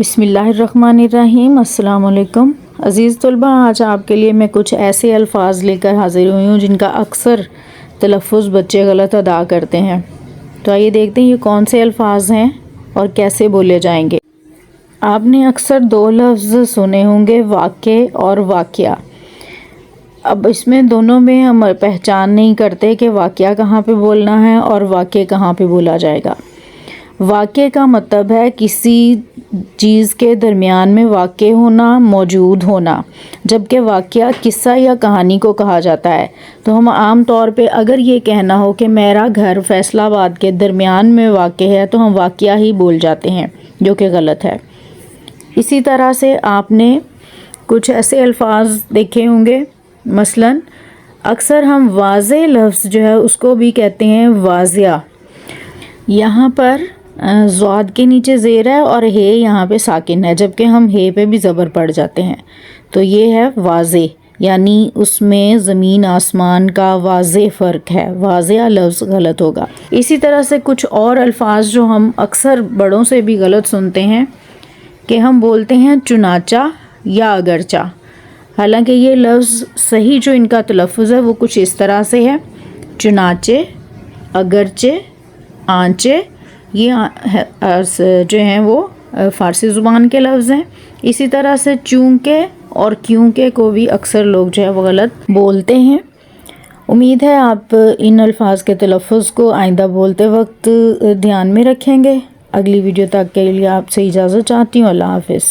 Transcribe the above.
بسم اللہ الرحمن الرحیم۔ السلام علیکم عزیز طلبہ، آج آپ کے لیے میں کچھ ایسے الفاظ لے کر حاضر ہوئی ہوں جن کا اکثر تلفظ بچے غلط ادا کرتے ہیں۔ تو آئیے دیکھتے ہیں یہ کون سے الفاظ ہیں اور کیسے بولے جائیں گے۔ آپ نے اکثر دو لفظ سنے ہوں گے، واقع اور واقعہ۔ اب اس میں دونوں میں ہم پہچان نہیں کرتے کہ واقعہ کہاں پہ بولنا ہے اور واقع کہاں پہ بولا جائے گا۔ واقع کا مطلب ہے کسی چیز کے درمیان میں واقع ہونا، موجود ہونا، جبکہ واقعہ قصہ یا کہانی کو کہا جاتا ہے۔ تو ہم عام طور پہ اگر یہ کہنا ہو کہ میرا گھر فیصل آباد کے درمیان میں واقع ہے تو ہم واقعہ ہی بول جاتے ہیں، جو کہ غلط ہے۔ اسی طرح سے آپ نے کچھ ایسے الفاظ دیکھے ہوں گے، مثلاً اکثر ہم واضح لفظ جو ہے اس کو بھی کہتے ہیں واضح۔ یہاں پر ضاد کے نیچے زیر ہے اور ہے یہاں پہ ساکن ہے، جبکہ ہم ہے پہ بھی زبر پڑ جاتے ہیں۔ تو یہ ہے واضح، یعنی اس میں زمین آسمان کا واضح فرق ہے، واضح لفظ غلط ہوگا۔ اسی طرح سے کچھ اور الفاظ جو ہم اکثر بڑوں سے بھی غلط سنتے ہیں کہ ہم بولتے ہیں چنانچہ یا اگرچہ، حالانکہ یہ لفظ صحیح جو ان کا تلفظ ہے وہ کچھ اس طرح سے ہے، چنانچہ، اگرچہ، آنچہ، یہ جو ہیں وہ فارسی زبان کے لفظ ہیں۔ اسی طرح سے چونکہ اور کیونکہ کو بھی اکثر لوگ جو ہے وہ غلط بولتے ہیں۔ امید ہے آپ ان الفاظ کے تلفظ کو آئندہ بولتے وقت دھیان میں رکھیں گے۔ اگلی ویڈیو تک کے لیے آپ سے اجازت چاہتی ہوں۔ اللہ حافظ۔